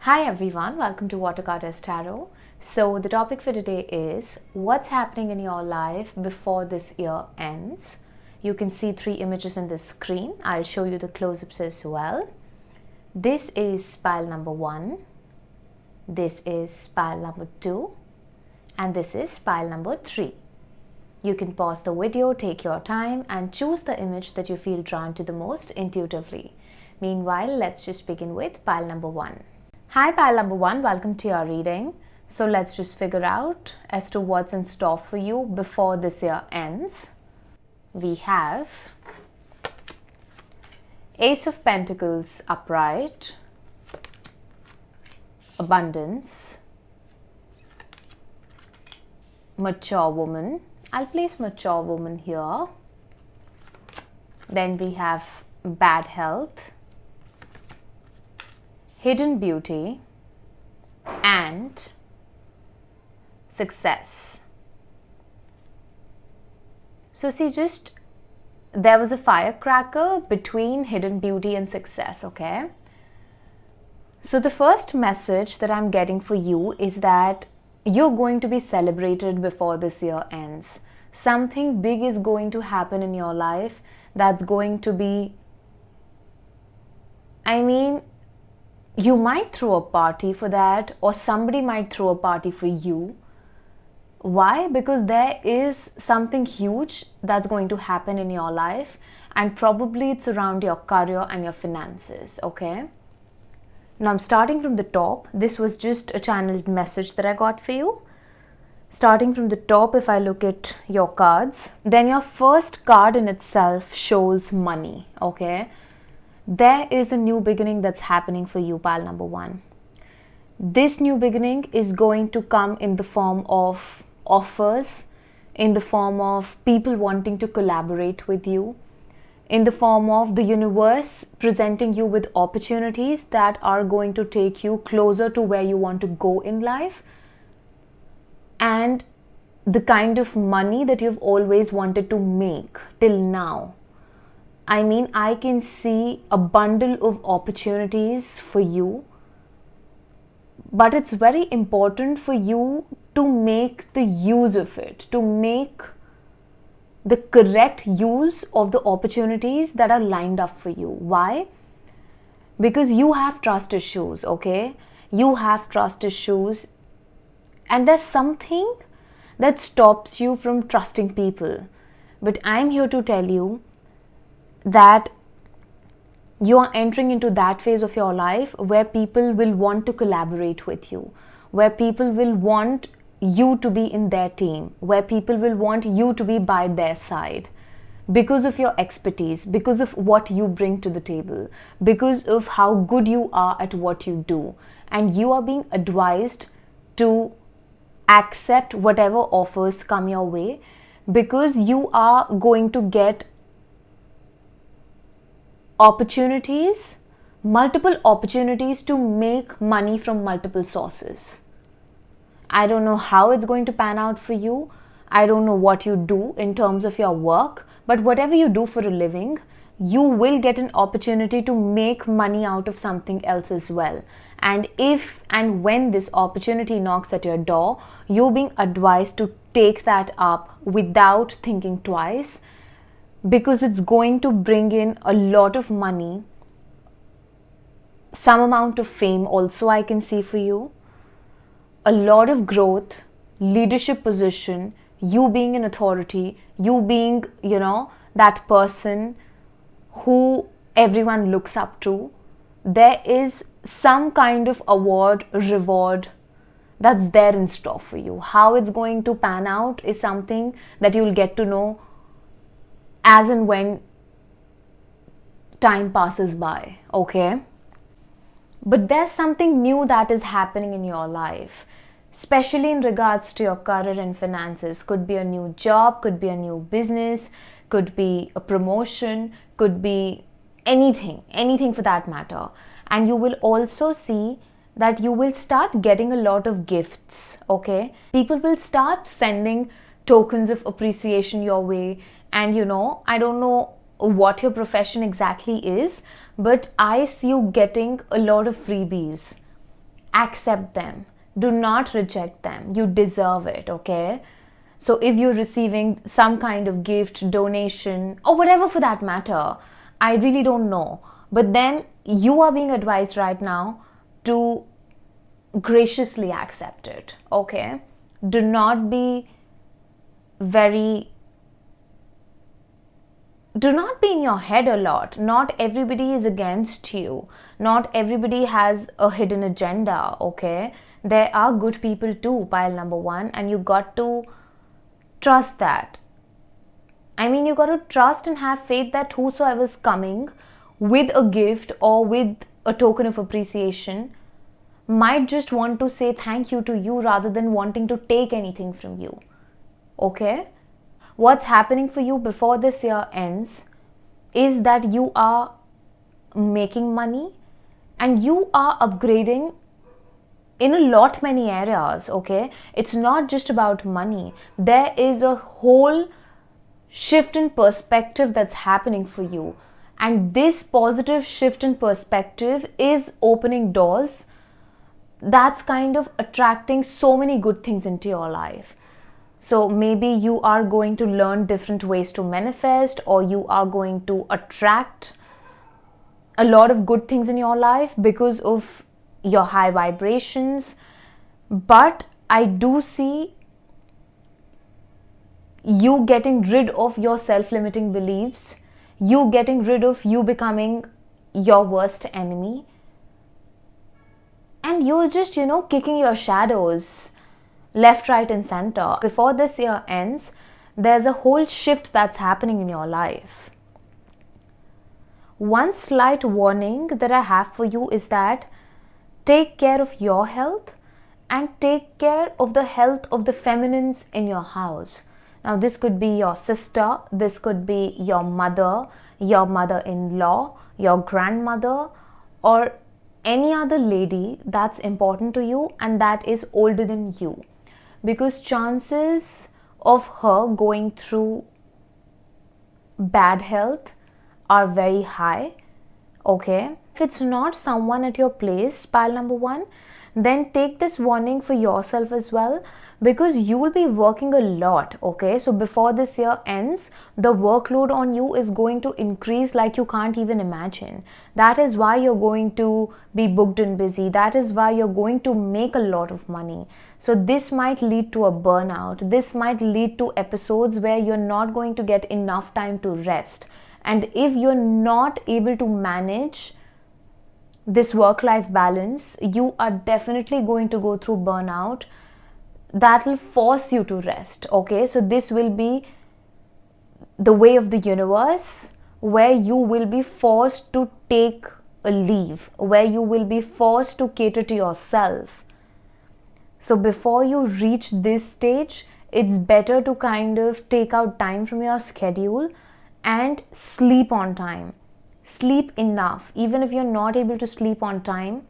Hi everyone, welcome to watergoddesstarot. So the topic for today is what's happening in your life before this year ends. You can see 3 images on the screen. I'll show you the close-ups as well. This is pile number 1, this is pile number 2, and this is pile number 3. You can pause the video, take your time and choose the image that you feel drawn to the most intuitively. Meanwhile, let's just begin with pile number 1. Hi pile number 1, welcome to your reading. So let's just figure out as to what's in store for you before this year ends. We have Ace of Pentacles upright, abundance, mature woman. I'll place mature woman here. Then we have bad health, hidden beauty, and success. So see, there was a firecracker between hidden beauty and success, okay? So the first message that I'm getting for you is that you're going to be celebrated before this year ends. Something big is going to happen in your life that's going to be, you might throw a party for that, or somebody might throw a party for you. Why? Because there is something huge that's going to happen in your life, and probably it's around your career and your finances, okay? Now I'm starting from the top. This was just a channeled message that I got for you. Starting from the top, if I look at your cards, then your first card in itself shows money, okay? There is a new beginning that's happening for you, pile number 1. This new beginning is going to come in the form of offers, in the form of people wanting to collaborate with you, in the form of the universe presenting you with opportunities that are going to take you closer to where you want to go in life, and the kind of money that you've always wanted to make till now. I can see a bundle of opportunities for you, but it's very important for you to make the use of it, to make the correct use of the opportunities that are lined up for you. Why? Because you have trust issues, okay? You have trust issues, and there's something that stops you from trusting people. But I'm here to tell you that you are entering into that phase of your life where people will want to collaborate with you, where people will want you to be in their team, where people will want you to be by their side because of your expertise, because of what you bring to the table, because of how good you are at what you do. And you are being advised to accept whatever offers come your way, because you are going to get opportunities, multiple opportunities to make money from multiple sources. I don't know how it's going to pan out for you. I don't know what you do in terms of your work, but whatever you do for a living, you will get an opportunity to make money out of something else as well. And if and when this opportunity knocks at your door, you're being advised to take that up without thinking twice, because it's going to bring in a lot of money, some amount of fame also I can see for you, a lot of growth, leadership position, you being an authority, you being, that person who everyone looks up to. There is some kind of award, reward that's there in store for you. How it's going to pan out is something that you'll get to know as and when time passes by, okay? But there's something new that is happening in your life, especially in regards to your career and finances. Could be a new job, could be a new business, could be a promotion, could be anything for that matter. And you will also see that you will start getting a lot of gifts, okay? People will start sending tokens of appreciation your way. And I don't know what your profession exactly is, but I see you getting a lot of freebies. accept them. Do not reject them. You deserve it, okay? So if you're receiving some kind of gift, donation, or whatever for that matter, I really don't know. But then you are being advised right now to graciously accept it, okay? Do not be in your head a lot. Not everybody is against you. Not everybody has a hidden agenda, okay? There are good people too, pile number one, and you got to trust that. I mean, you got to trust and have faith that whosoever is coming with a gift or with a token of appreciation might just want to say thank you to you rather than wanting to take anything from you, okay? What's happening for you before this year ends is that you are making money and you are upgrading in a lot many areas, okay? It's not just about money. There is a whole shift in perspective that's happening for you. And this positive shift in perspective is opening doors that's kind of attracting so many good things into your life. So maybe you are going to learn different ways to manifest, or you are going to attract a lot of good things in your life because of your high vibrations. But I do see you getting rid of your self-limiting beliefs, you getting rid of you becoming your worst enemy, and you're just, kicking your shadows left, right, and center. Before this year ends, there's a whole shift that's happening in your life. One slight warning that I have for you is that take care of your health and take care of the health of the feminines in your house. Now, this could be your sister, this could be your mother-in-law, your grandmother, or any other lady that's important to you and that is older than you. Because chances of her going through bad health are very high, okay? If it's not someone at your place, pile number one, then take this warning for yourself as well, because you will be working a lot, okay? So before this year ends, the workload on you is going to increase like you can't even imagine. That is why you're going to be booked and busy. That is why you're going to make a lot of money. So this might lead to a burnout. This might lead to episodes where you're not going to get enough time to rest. And if you're not able to manage this work-life balance, you are definitely going to go through burnout. That will force you to rest, okay? So this will be the way of the universe, where you will be forced to take a leave, where you will be forced to cater to yourself. So before you reach this stage, it's better to kind of take out time from your schedule and sleep on time. Sleep enough. Even if you're not able to sleep on time,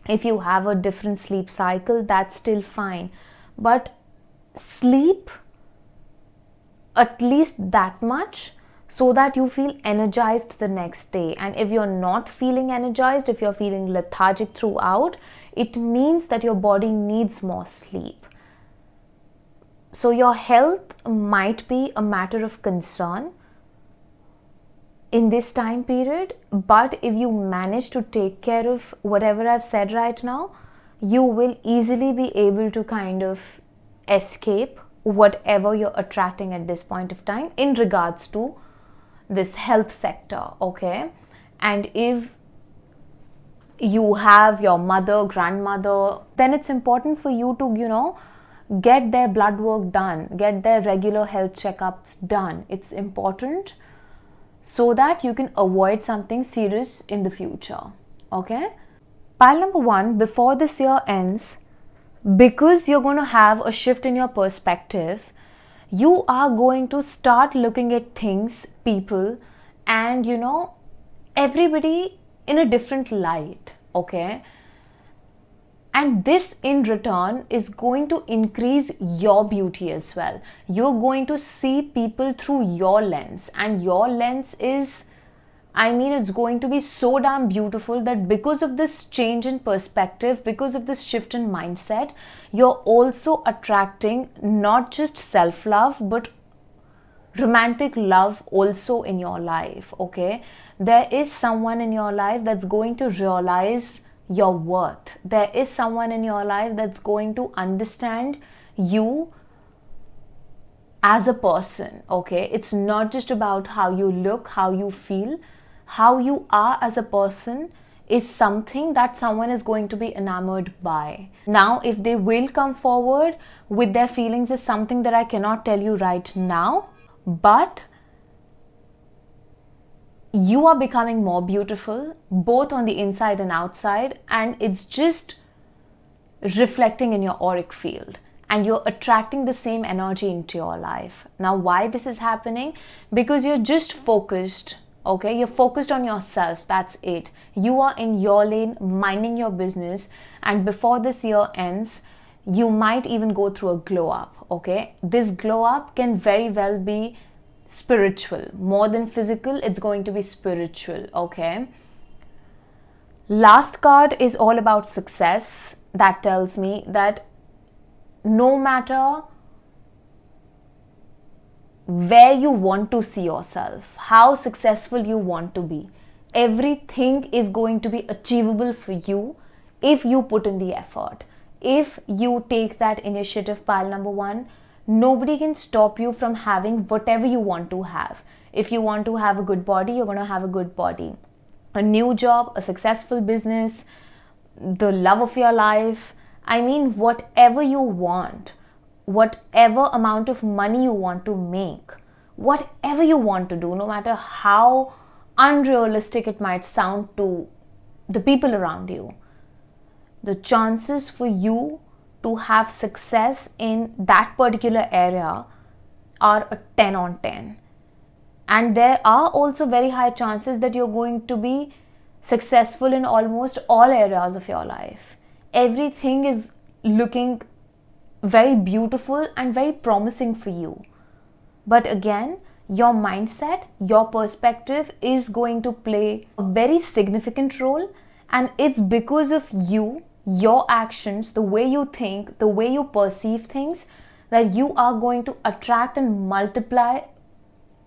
if you have a different sleep cycle, that's still fine. But sleep at least that much so that you feel energized the next day. And if you're not feeling energized, if you're feeling lethargic throughout, it means that your body needs more sleep. So your health might be a matter of concern in this time period, but if you manage to take care of whatever I've said right now, you will easily be able to kind of escape whatever you're attracting at this point of time in regards to this health sector, okay? And if you have your mother, grandmother, then it's important for you to, get their blood work done, get their regular health checkups done. It's important so that you can avoid something serious in the future, okay? Pile number one, before this year ends, because you're going to have a shift in your perspective, you are going to start looking at things, people, and everybody in a different light, okay? And this in return is going to increase your beauty as well. You're going to see people through your lens, and your lens is I mean, it's going to be so damn beautiful that because of this change in perspective, because of this shift in mindset, you're also attracting not just self-love, but romantic love also in your life, okay? There is someone in your life that's going to realize your worth. There is someone in your life that's going to understand you as a person, okay? It's not just about how you look, how you feel. How you are as a person is something that someone is going to be enamored by. Now, if they will come forward with their feelings is something that I cannot tell you right now, but you are becoming more beautiful, both on the inside and outside, and it's just reflecting in your auric field. And you're attracting the same energy into your life. Now, why this is happening? Because you're just focused, okay? You're focused on yourself, that's it. You are in your lane, minding your business, and before this year ends, you might even go through a glow up, okay? This glow up can very well be spiritual. More than physical, it's going to be spiritual, okay? Last card is all about success. That tells me that no matter where you want to see yourself, how successful you want to be, everything is going to be achievable for you if you put in the effort. If you take that initiative, pile number one, nobody can stop you from having whatever you want to have. If you want to have a good body, you're going to have a good body. A new job, a successful business, the love of your life. I mean, whatever you want, whatever amount of money you want to make, whatever you want to do, no matter how unrealistic it might sound to the people around you, the chances for you to have success in that particular area are a 10 on 10. And there are also very high chances that you're going to be successful in almost all areas of your life. Everything is looking very beautiful and very promising for you. But again, your mindset, your perspective is going to play a very significant role, and it's because of you, your actions, the way you think, the way you perceive things, that you are going to attract and multiply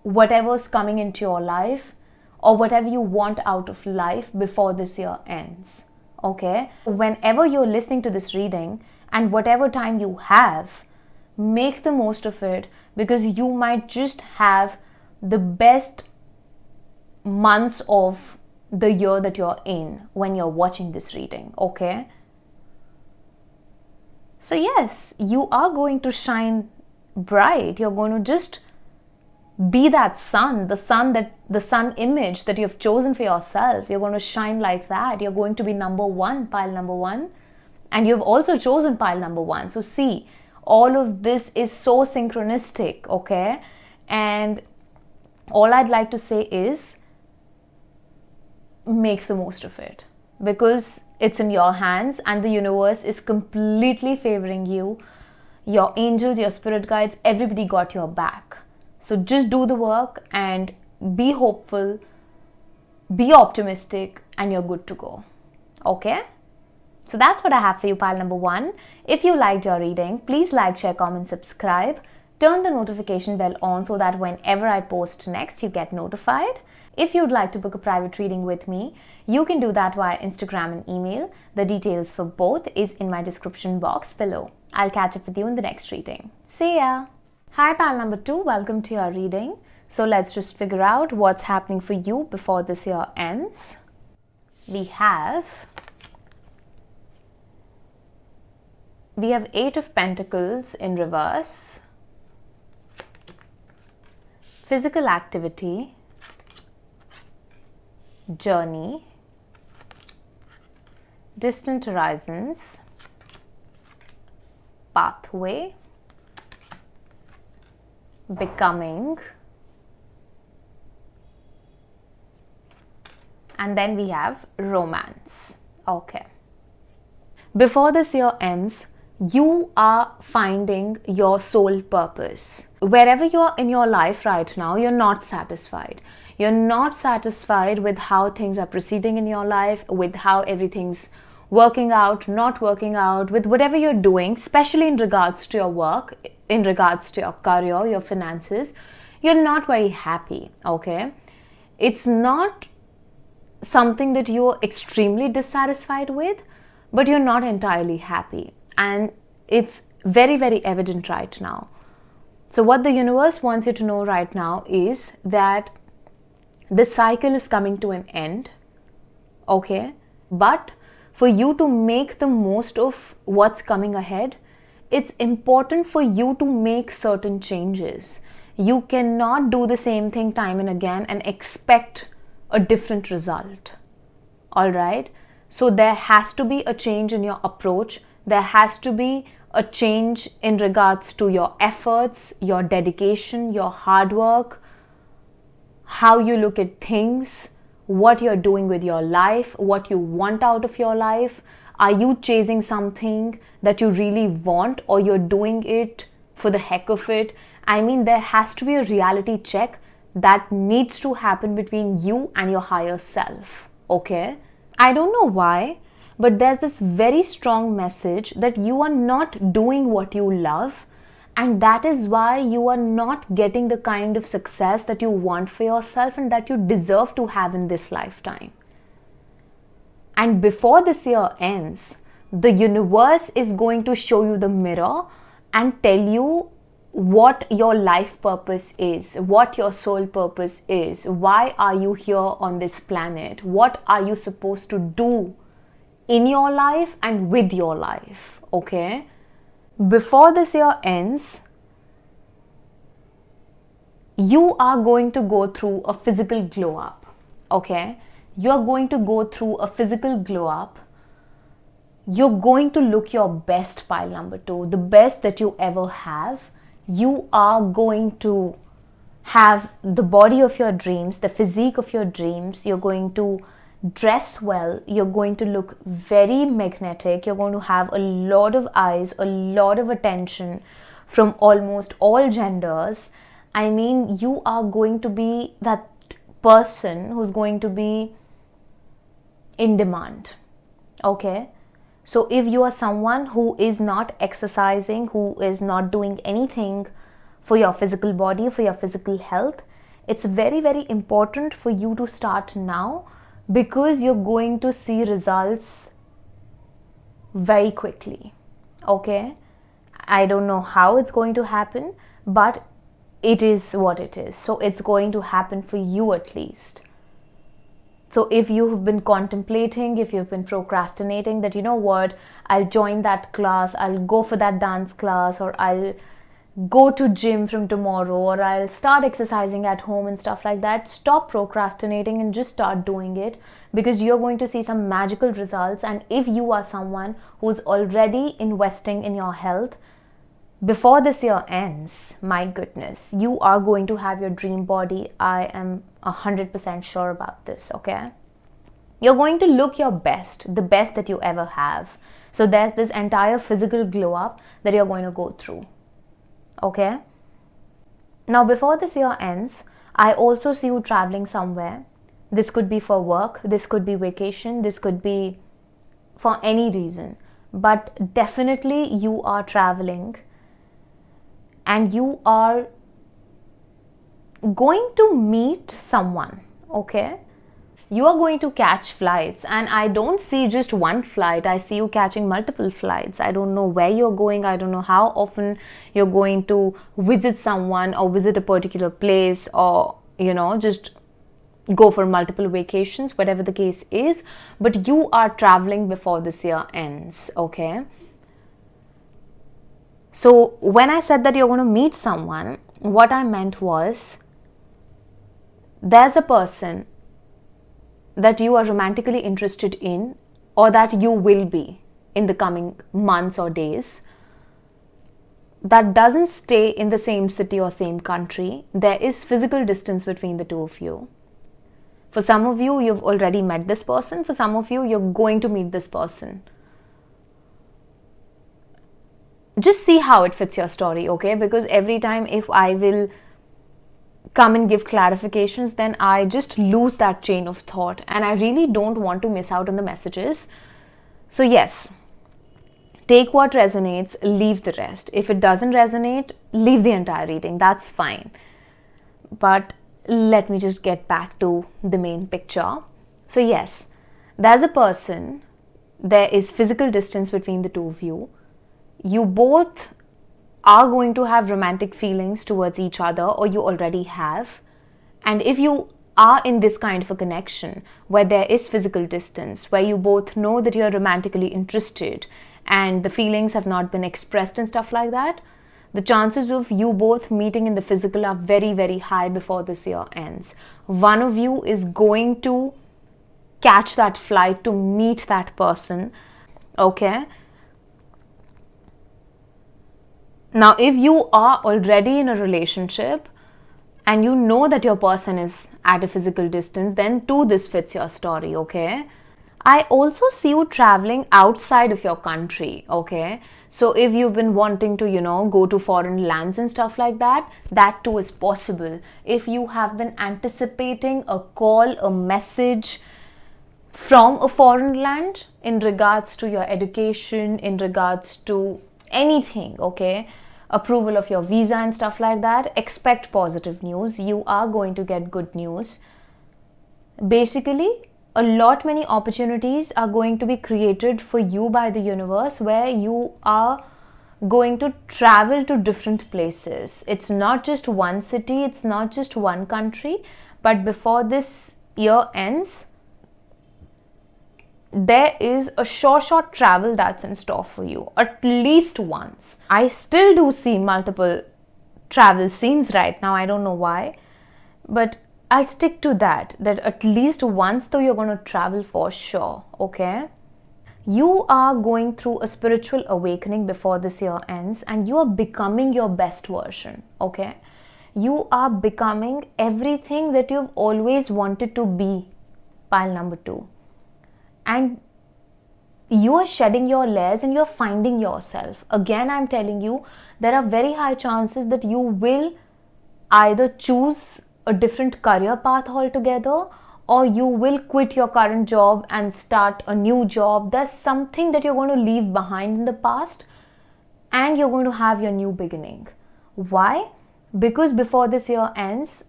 whatever's coming into your life or whatever you want out of life before this year ends. Okay? Whenever you're listening to this reading and whatever time you have, make the most of it, because you might just have the best months of the year that you're in when you're watching this reading. Okay? So yes, you are going to shine bright. You're going to just be that sun, the sun image that you've chosen for yourself. You're going to shine like that. You're going to be number one, pile number one. And you've also chosen pile number one. So see, all of this is so synchronistic, okay? And all I'd like to say is, make the most of it, because it's in your hands and the universe is completely favoring you. Your angels, your spirit guides, everybody got your back. So just do the work and be hopeful, be optimistic, and you're good to go. Okay? So that's what I have for you, pile number one. If you liked your reading, please like, share, comment, subscribe. Turn the notification bell on so that whenever I post next, you get notified. If you'd like to book a private reading with me, you can do that via Instagram and email. The details for both is in my description box below. I'll catch up with you in the next reading. See ya! Hi, pal number 2, welcome to your reading. So let's just figure out what's happening for you before this year ends. We have 8 of Pentacles in reverse, physical activity, journey, distant horizons, pathway, becoming, and then we have romance. Okay. Before this year ends, you are finding your soul purpose. Wherever you are in your life right now, you're not satisfied. You're not satisfied with how things are proceeding in your life, with how everything's working out, not working out, with whatever you're doing, especially in regards to your work, in regards to your career, your finances. You're not very happy, okay? It's not something that you're extremely dissatisfied with, but you're not entirely happy. And it's very, very evident right now. So what the universe wants you to know right now is that this cycle is coming to an end, okay? But for you to make the most of what's coming ahead, it's important for you to make certain changes. You cannot do the same thing time and again and expect a different result. All right? So there has to be a change in your approach. There has to be a change in regards to your efforts, your dedication, your hard work, how you look at things, what you're doing with your life, what you want out of your life. Are you chasing something that you really want, or you're doing it for the heck of it? I mean, there has to be a reality check that needs to happen between you and your higher self, okay? I don't know why, but there's this very strong message that you are not doing what you love, and that is why you are not getting the kind of success that you want for yourself and that you deserve to have in this lifetime. And before this year ends, the universe is going to show you the mirror and tell you what your life purpose is, what your soul purpose is, why are you here on this planet, what are you supposed to do in your life and with your life, okay? Before this year ends, you are going to go through a physical glow up, okay? You're going to go through a physical glow up. You're going to look your best, pile number 2, the best that you ever have. You are going to have the body of your dreams, the physique of your dreams. You're going to dress well. You're going to look very magnetic. You're going to have a lot of eyes, a lot of attention from almost all genders. I mean, you are going to be that person who's going to be in demand, okay? So if you are someone who is not exercising, who is not doing anything for your physical body, for your physical health, it's very, very important for you to start now, because you're going to see results very quickly, okay? I don't know how it's going to happen, but it is what it is. So it's going to happen for you at least. So if you've been contemplating, if you've been procrastinating that, you know what, I'll join that class, I'll go for that dance class, or I'll go to gym from tomorrow, or I'll start exercising at home and stuff like that, stop procrastinating and just start doing it, because you're going to see some magical results. And if you are someone who's already investing in your health, before this year ends, my goodness, you are going to have your dream body. I am 100% sure about this, okay? You're going to look your best, the best that you ever have. So there's this entire physical glow up that you're going to go through, okay? Now, before this year ends, I also see you traveling somewhere. This could be for work, this could be vacation, this could be for any reason. But definitely you are traveling, and you are going to meet someone, okay? You are going to catch flights, and I don't see just one flight. I see you catching multiple flights. I don't know where you're going. I don't know how often you're going to visit someone or visit a particular place, or, you know, just go for multiple vacations, whatever the case is. But you are traveling before this year ends, okay? So when I said that you're going to meet someone, what I meant was, there's a person that you are romantically interested in, or that you will be in the coming months or days, that doesn't stay in the same city or same country. There is physical distance between the two of you. For some of you, you've already met this person. For some of you, you're going to meet this person. Just see how it fits your story, okay? Because every time if I will come and give clarifications, then I just lose that chain of thought, and I really don't want to miss out on the messages. So yes, take what resonates, leave the rest. If it doesn't resonate, leave the entire reading. That's fine. But let me just get back to the main picture. So yes, there's a person, there is physical distance between the two of you. You both are going to have romantic feelings towards each other, or you already have. And if you are in this kind of a connection where there is physical distance, where you both know that you're romantically interested and the feelings have not been expressed and stuff like that, the chances of you both meeting in the physical are very, very high before this year ends. One of you is going to catch that flight to meet that person, okay? Now, if you are already in a relationship and you know that your person is at a physical distance, then too this fits your story, okay? I also see you traveling outside of your country, okay? So if you've been wanting to, go to foreign lands and stuff like that, that too is possible. If you have been anticipating a call, a message from a foreign land in regards to your education, in regards to anything, okay? Approval of your visa and stuff like that, expect positive news. You are going to get good news. Basically, a lot many opportunities are going to be created for you by the universe, where you are going to travel to different places. It's not just one city, it's not just one country, but before this year ends, there is a short travel that's in store for you, at least once. I still do see multiple travel scenes right now. I don't know why, but I'll stick to that at least once though you're going to travel for sure, okay? You are going through a spiritual awakening before this year ends, and you are becoming your best version, okay? You are becoming everything that you've always wanted to be, pile number 2. And you are shedding your layers and you're finding yourself. Again, I'm telling you, there are very high chances that you will either choose a different career path altogether, or you will quit your current job and start a new job. There's something that you're going to leave behind in the past, and you're going to have your new beginning. Why? Because before this year ends,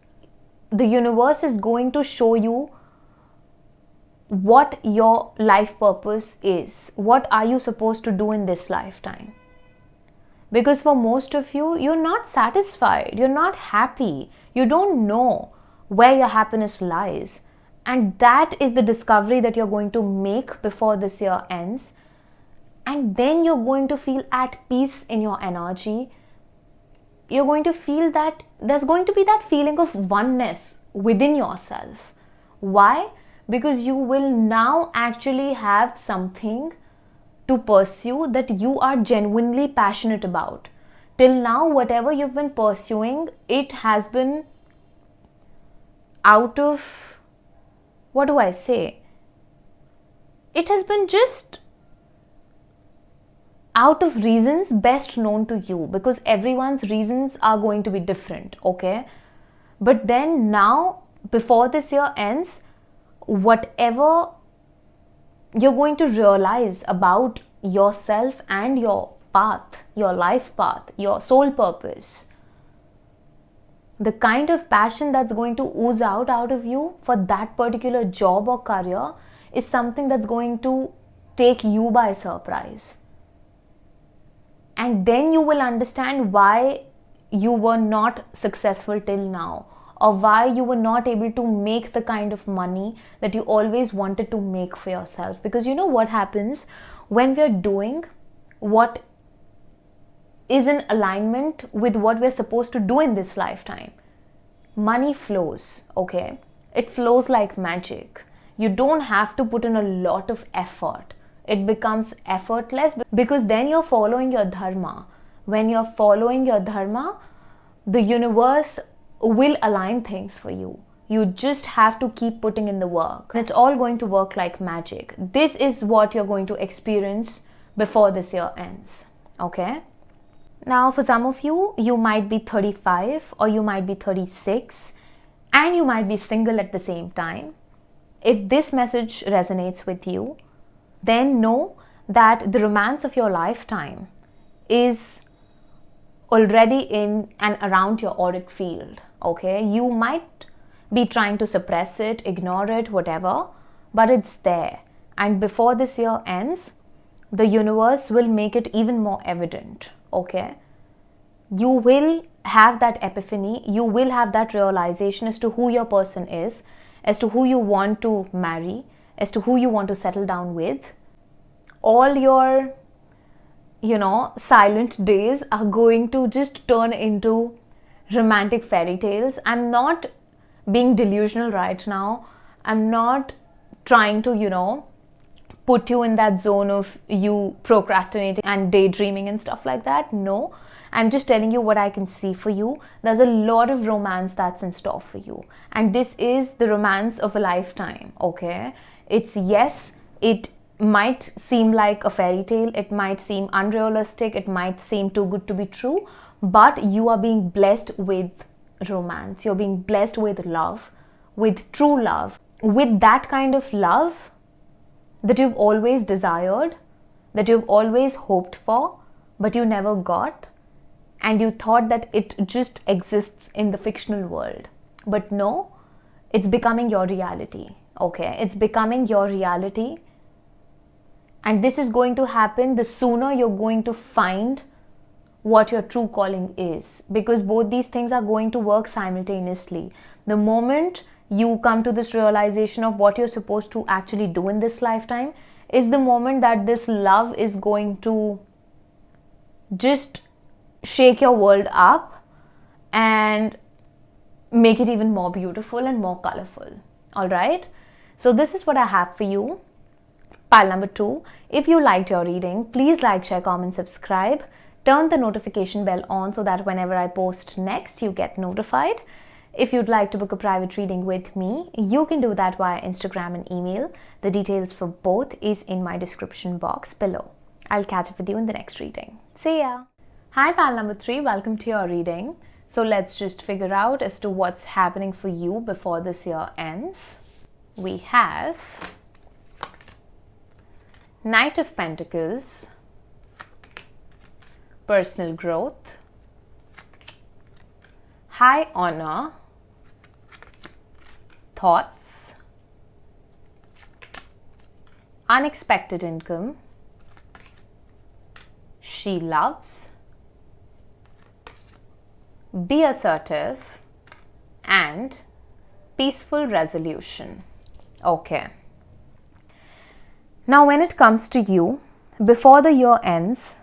the universe is going to show you what your life purpose is. What are you supposed to do in this lifetime? Because for most of you, you're not satisfied, you're not happy, you don't know where your happiness lies. And that is the discovery that you're going to make before this year ends. And then you're going to feel at peace in your energy. You're going to feel that there's going to be that feeling of oneness within yourself. Why? Because you will now actually have something to pursue that you are genuinely passionate about. Till now, whatever you've been pursuing, it has been out of, what do I say? It has been just out of reasons best known to you, because everyone's reasons are going to be different, okay? But then now, before this year ends, whatever you're going to realize about yourself and your path, your life path, your soul purpose, the kind of passion that's going to ooze out of you for that particular job or career is something that's going to take you by surprise. And then you will understand why you were not successful till now, or why you were not able to make the kind of money that you always wanted to make for yourself. Because you know what happens when we're doing what is in alignment with what we're supposed to do in this lifetime? Money flows, okay? It flows like magic. You don't have to put in a lot of effort. It becomes effortless because then you're following your dharma. When you're following your dharma, the universe will align things for you. You just have to keep putting in the work. And it's all going to work like magic. This is what you're going to experience before this year ends. Okay? Now, for some of you, you might be 35 or you might be 36 and you might be single at the same time. If this message resonates with you, then know that the romance of your lifetime is already in and around your auric field. Okay, you might be trying to suppress it, ignore it, whatever, but it's there. And before this year ends, the universe will make it even more evident. Okay, you will have that epiphany, you will have that realization as to who your person is, as to who you want to marry, as to who you want to settle down with. All your, silent days are going to just turn into romantic fairy tales. I'm not being delusional right now. I'm not trying to, put you in that zone of you procrastinating and daydreaming and stuff like that. No, I'm just telling you what I can see for you. There's a lot of romance that's in store for you. And this is the romance of a lifetime, okay? Yes, it might seem like a fairy tale. It might seem unrealistic. It might seem too good to be true. But you are being blessed with romance. You're being blessed with love, with true love, with that kind of love that you've always desired, that you've always hoped for, but you never got. And you thought that it just exists in the fictional world. But no, it's becoming your reality, okay? It's becoming your reality. And this is going to happen the sooner you're going to find what your true calling is. Because both these things are going to work simultaneously. The moment you come to this realization of what you're supposed to actually do in this lifetime is the moment that this love is going to just shake your world up and make it even more beautiful and more colorful. All right, so this is what I have for you, pile number 2. If you liked your reading, please like, share, comment, subscribe, turn the notification bell on so that whenever I post next you get notified. If you'd like to book a private reading with me, you can do that via Instagram and email. The details for both is in my description box below. I'll catch up with you in the next reading. See ya! Hi pal number 3, welcome to your reading. So let's just figure out as to what's happening for you before this year ends. We have Knight of Pentacles, personal growth, high honor, thoughts, unexpected income, she loves, be assertive, and peaceful resolution. Okay. Now when it comes to you, before the year ends,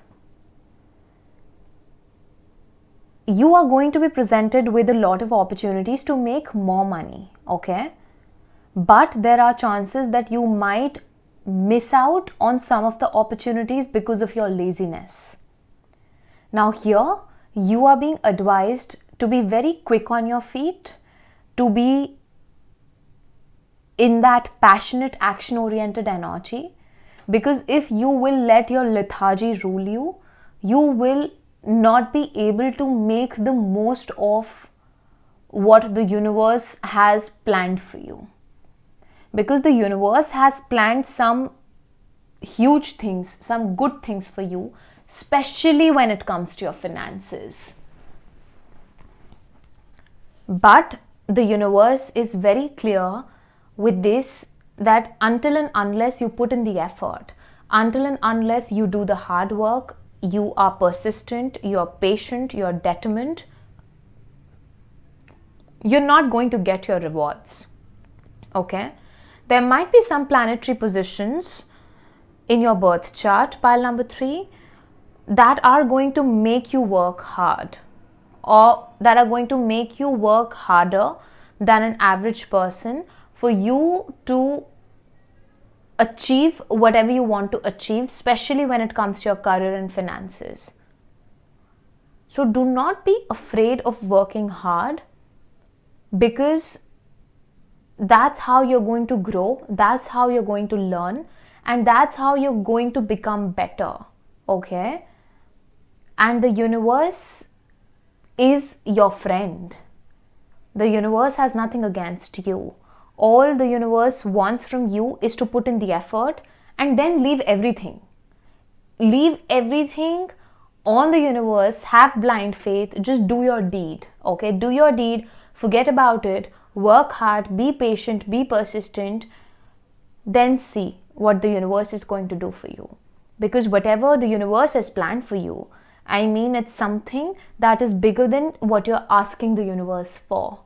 you are going to be presented with a lot of opportunities to make more money, okay? But there are chances that you might miss out on some of the opportunities because of your laziness. Now here, you are being advised to be very quick on your feet, to be in that passionate, action-oriented energy, because if you will let your lethargy rule you, you will not be able to make the most of what the universe has planned for you. Because the universe has planned some huge things, some good things for you, especially when it comes to your finances. But the universe is very clear with this, that until and unless you put in the effort, until and unless you do the hard work, you are persistent, you're patient, you're determined, you're not going to get your rewards. Okay? There might be some planetary positions in your birth chart, pile number 3, that are going to make you work hard, or that are going to make you work harder than an average person for you to achieve whatever you want to achieve, especially when it comes to your career and finances. So do not be afraid of working hard, because that's how you're going to grow, that's how you're going to learn, and that's how you're going to become better. Okay? And the universe is your friend. The universe has nothing against you. All the universe wants from you is to put in the effort and then leave everything. Leave everything on the universe, have blind faith, just do your deed. Okay, do your deed, forget about it, work hard, be patient, be persistent, then see what the universe is going to do for you. Because whatever the universe has planned for you, I mean, it's something that is bigger than what you're asking the universe for,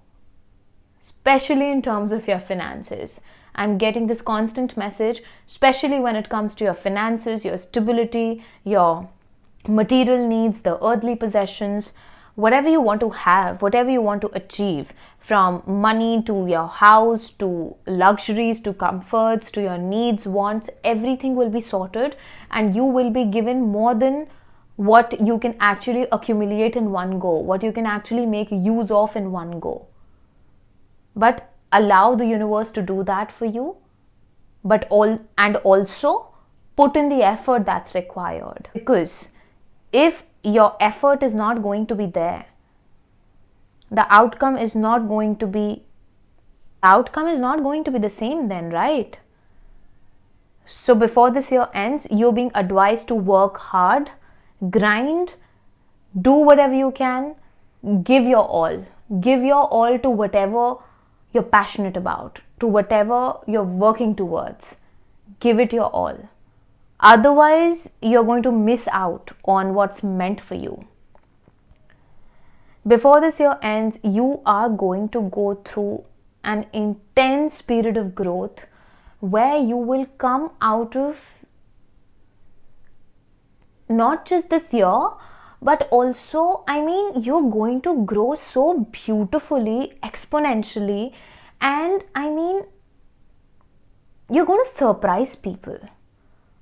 especially in terms of your finances. I'm getting this constant message, especially when it comes to your finances, your stability, your material needs, the earthly possessions, whatever you want to have, whatever you want to achieve, from money to your house, to luxuries, to comforts, to your needs, wants, everything will be sorted and you will be given more than what you can actually accumulate in one go, what you can actually make use of in one go. But allow the universe to do that for you, and also put in the effort that's required. Because if your effort is not going to be there, the outcome is not going to be the same then, right? So before this year ends, you're being advised to work hard, grind, do whatever you can, give your all to whatever you're passionate about, to whatever you're working towards. Give it your all. Otherwise, you're going to miss out on what's meant for you. Before this year ends, you are going to go through an intense period of growth where you will come out of not just this year, but also, I mean, you're going to grow so beautifully, exponentially, and I mean, you're going to surprise people.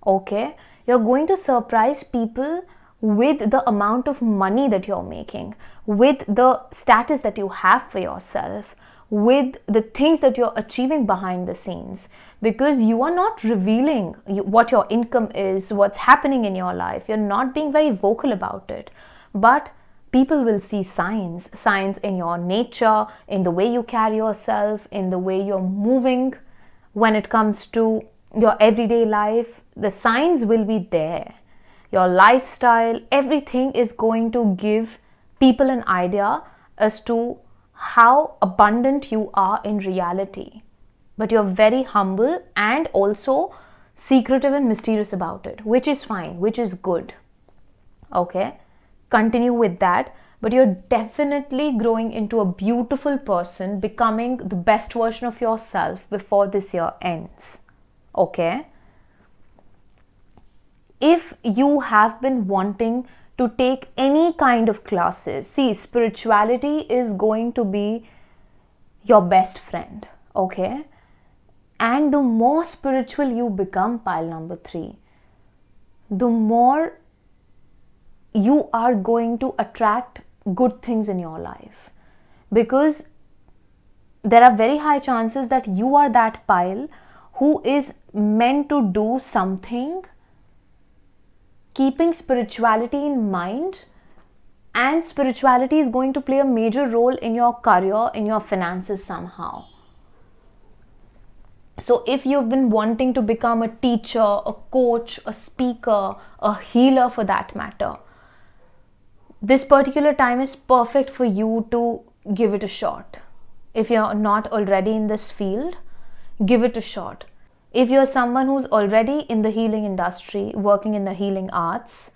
Okay? You're going to surprise people with the amount of money that you're making, with the status that you have for yourself, with the things that you're achieving behind the scenes, because you are not revealing what your income is, what's happening in your life. You're not being very vocal about it, but people will see signs in your nature, in the way you carry yourself, in the way you're moving when it comes to your everyday life. The signs will be there. Your lifestyle, everything is going to give people an idea as to how abundant you are in reality. But you're very humble and also secretive and mysterious about it, which is fine, which is good. Okay? Continue with that. But you're definitely growing into a beautiful person, becoming the best version of yourself before this year ends. Okay? If you have been wanting to take any kind of classes, see, spirituality is going to be your best friend, okay? And the more spiritual you become, pile number 3, the more you are going to attract good things in your life. Because there are very high chances that you are that pile who is meant to do something keeping spirituality in mind, and spirituality is going to play a major role in your career, in your finances somehow. So if you've been wanting to become a teacher, a coach, a speaker, a healer for that matter, this particular time is perfect for you to give it a shot. If you're not already in this field, give it a shot. If you're someone who's already in the healing industry, working in the healing arts,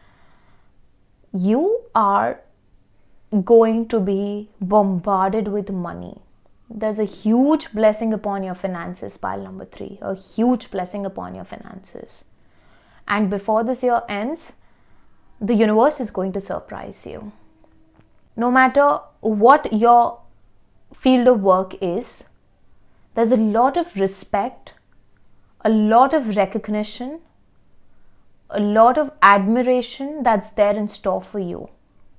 you are going to be bombarded with money. There's a huge blessing upon your finances, pile number 3. A huge blessing upon your finances. And before this year ends, the universe is going to surprise you. No matter what your field of work is, there's a lot of respect, a lot of recognition, a lot of admiration that's there in store for you.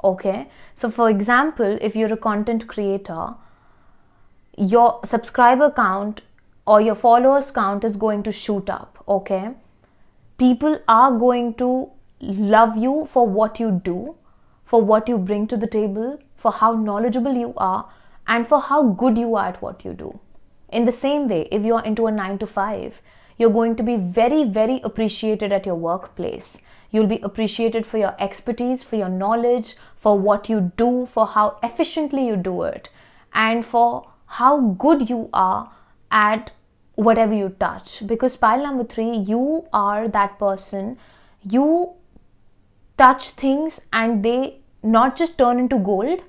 Okay? So for example, if you're a content creator, your subscriber count or your followers count is going to shoot up. Okay? People are going to love you for what you do, for what you bring to the table, for how knowledgeable you are, and for how good you are at what you do. In the same way, if you are into a 9 to 5, you're going to be very, very appreciated at your workplace. You'll be appreciated for your expertise, for your knowledge, for what you do, for how efficiently you do it, and for how good you are at whatever you touch. Because pile number 3, you are that person. You touch things and they not just turn into gold,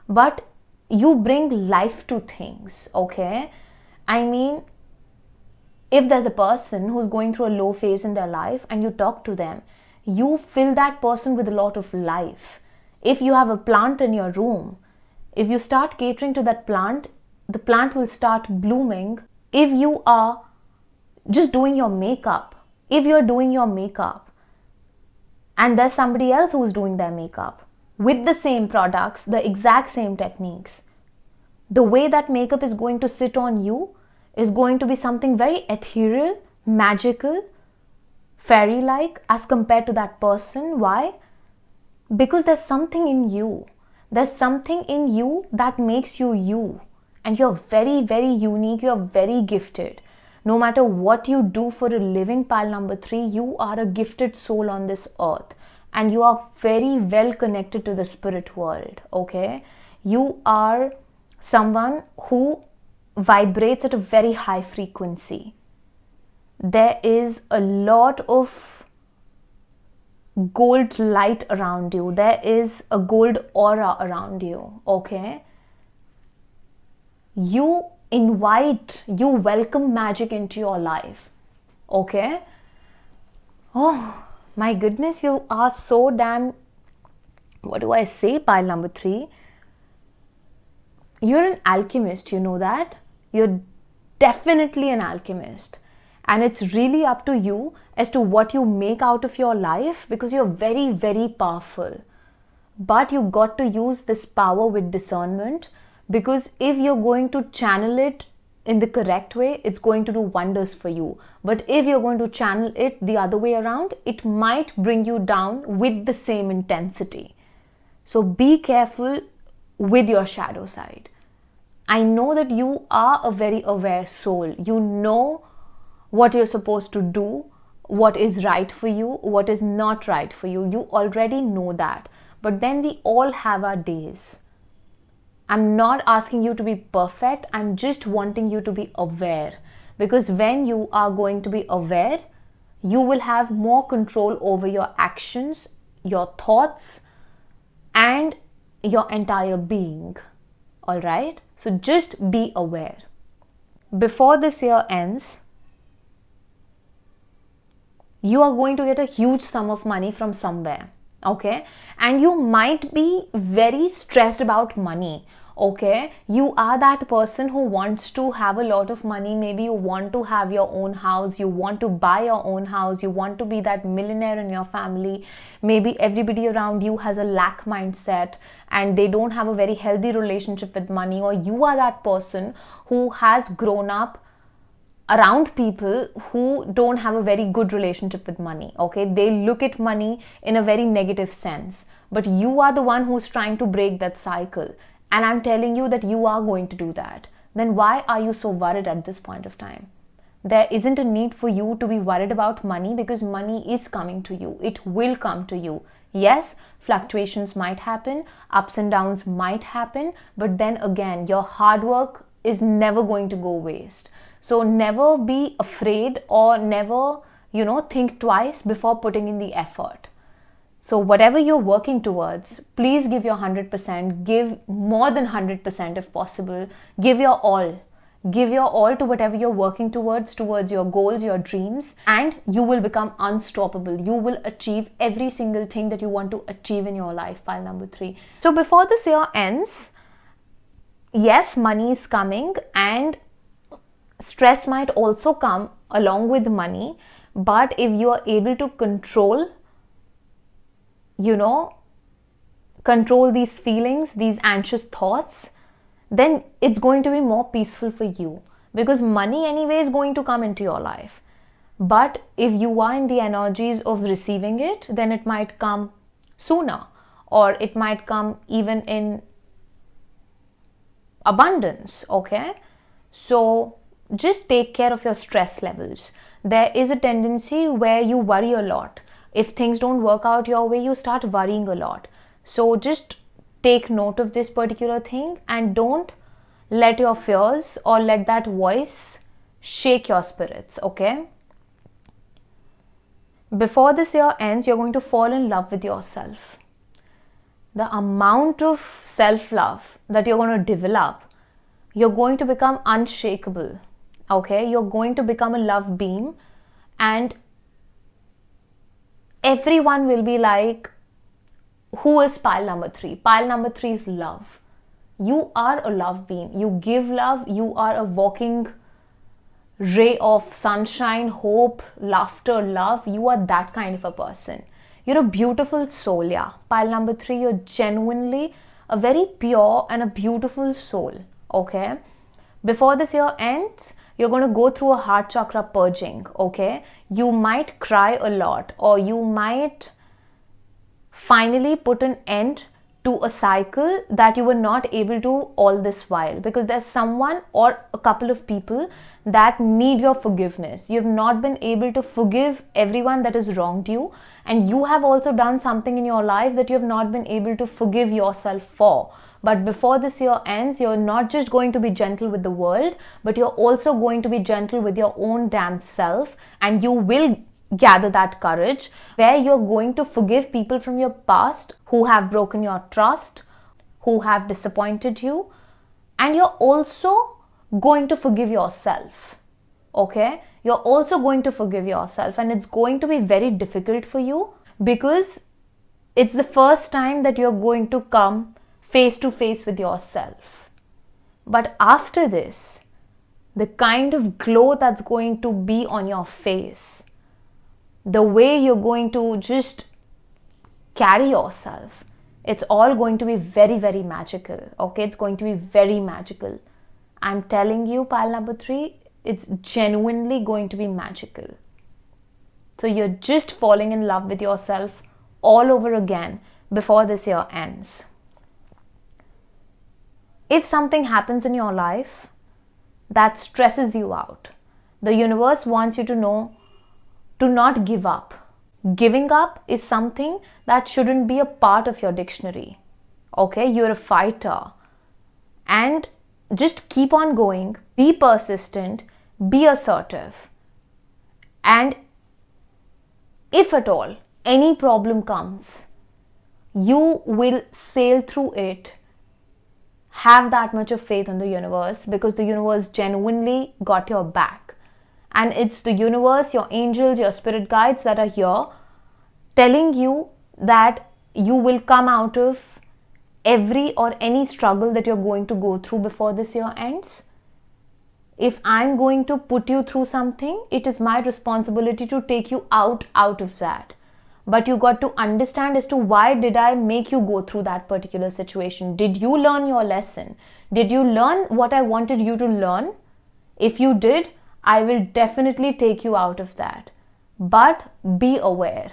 but you bring life to things, okay? I mean, if there's a person who's going through a low phase in their life and you talk to them, you fill that person with a lot of life. If you have a plant in your room, if you start catering to that plant, the plant will start blooming. If you are just doing your makeup, if you're doing your makeup and there's somebody else who's doing their makeup with the same products, the exact same techniques, the way that makeup is going to sit on you is going to be something very ethereal, magical, fairy-like as compared to that person. Why? Because there's something in you. There's something in you that makes you you. And you're very, very unique. You're very gifted. No matter what you do for a living, pile number 3, you are a gifted soul on this earth. And you are very well connected to the spirit world, okay? You are someone who vibrates at a very high frequency. There is a lot of gold light around you. There is a gold aura around you, okay? You welcome magic into your life, okay? Oh my goodness, you are so damn, what do I say, pile number 3? You're an alchemist, you know that? You're definitely an alchemist. And it's really up to you as to what you make out of your life, because you're very, very powerful. But you got to use this power with discernment, because if you're going to channel it in the correct way, it's going to do wonders for you. But if you're going to channel it the other way around, it might bring you down with the same intensity. So be careful with your shadow side. I know that you are a very aware soul. You know what you're supposed to do, what is right for you, what is not right for you. You already know that. But then we all have our days. I'm not asking you to be perfect. I'm just wanting you to be aware. Because when you are going to be aware, you will have more control over your actions, your thoughts, and your entire being. Alright? So just be aware. Before this year ends, you are going to get a huge sum of money from somewhere. Okay? And you might be very stressed about money. Okay, you are that person who wants to have a lot of money. Maybe you want to have your own house, you want to buy your own house, you want to be that millionaire in your family. Maybe everybody around you has a lack mindset and they don't have a very healthy relationship with money, or you are that person who has grown up around people who don't have a very good relationship with money. Okay, they look at money in a very negative sense, but you are the one who's trying to break that cycle. And I'm telling you that you are going to do that. Then why are you so worried at this point of time? There isn't a need for you to be worried about money, because money is coming to you. It will come to you. Yes, fluctuations might happen, ups and downs might happen, but then again, your hard work is never going to go waste. So never be afraid, or never, think twice before putting in the effort. So whatever you're working towards, please give your 100%, give more than 100% if possible. Give your all. Give your all to whatever you're working towards your goals, your dreams, and you will become unstoppable. You will achieve every single thing that you want to achieve in your life, pile number 3. So before this year ends, yes, money is coming and stress might also come along with money. But if you are able to control these feelings, these anxious thoughts, then it's going to be more peaceful for you, because money anyway is going to come into your life. But if you are in the energies of receiving it, then it might come sooner, or it might come even in abundance, okay? So just take care of your stress levels. There is a tendency where you worry a lot. If things don't work out your way, you start worrying a lot. So just take note of this particular thing and don't let your fears or let that voice shake your spirits, okay? Before this year ends, you're going to fall in love with yourself. The amount of self-love that you're going to develop, you're going to become unshakable, okay? You're going to become a love beam, and everyone will be like, who is pile number 3? Pile number 3 is love. You are a love beam. You give love. You are a walking ray of sunshine, hope, laughter, love. You are that kind of a person. You're a beautiful soul, yeah. Pile number 3, you're genuinely a very pure and a beautiful soul, okay? Before this year ends, you're going to go through a heart chakra purging, okay? You might cry a lot, or you might finally put an end to a cycle that you were not able to all this while, because there's someone or a couple of people that need your forgiveness. You have not been able to forgive everyone that has wronged you, and you have also done something in your life that you have not been able to forgive yourself for. But before this year ends, you're not just going to be gentle with the world, but you're also going to be gentle with your own damn self, and you will gather that courage where you're going to forgive people from your past who have broken your trust, who have disappointed you, and you're also going to forgive yourself, okay? You're also going to forgive yourself, and it's going to be very difficult for you because it's the first time that you're going to come face to face with yourself. But after this, the kind of glow that's going to be on your face, the way you're going to just carry yourself, it's all going to be very, very magical, okay? It's going to be very magical. I'm telling you, pile number 3, it's genuinely going to be magical. So you're just falling in love with yourself all over again before this year ends. If something happens in your life that stresses you out, the universe wants you to know to not give up. Giving up is something that shouldn't be a part of your dictionary, okay? You're a fighter, and just keep on going, be persistent, be assertive, and if at all any problem comes, you will sail through it. Have that much of faith in the universe, because the universe genuinely got your back. And it's the universe, your angels, your spirit guides that are here telling you that you will come out of every or any struggle that you're going to go through before this year ends. If I'm going to put you through something, it is my responsibility to take you out of that. But you got to understand as to why did I make you go through that particular situation. Did you learn your lesson? Did you learn what I wanted you to learn? If you did, I will definitely take you out of that. But be aware.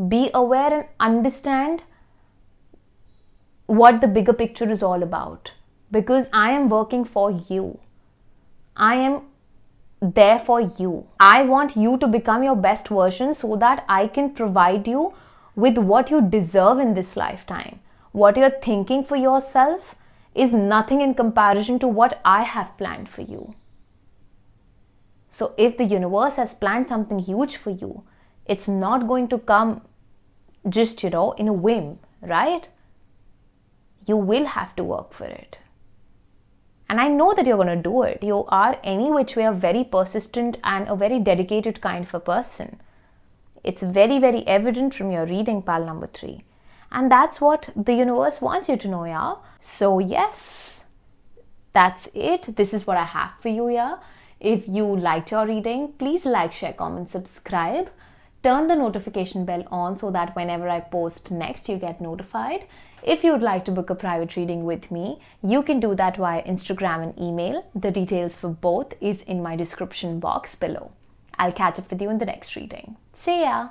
Be aware and understand what the bigger picture is all about. Because I am working for you. I am there for you. I want you to become your best version so that I can provide you with what you deserve in this lifetime. What you're thinking for yourself is nothing in comparison to what I have planned for you. So if the universe has planned something huge for you, it's not going to come just, in a whim, right? You will have to work for it. And I know that you're going to do it. You are any which way a very persistent and a very dedicated kind of a person. It's very, very evident from your reading, pile number 3. And that's what the universe wants you to know, yeah? So yes, that's it. This is what I have for you, yeah? If you liked your reading, please like, share, comment, subscribe. Turn the notification bell on so that whenever I post next, you get notified. If you would like to book a private reading with me, you can do that via Instagram and email. The details for both is in my description box below. I'll catch up with you in the next reading. See ya!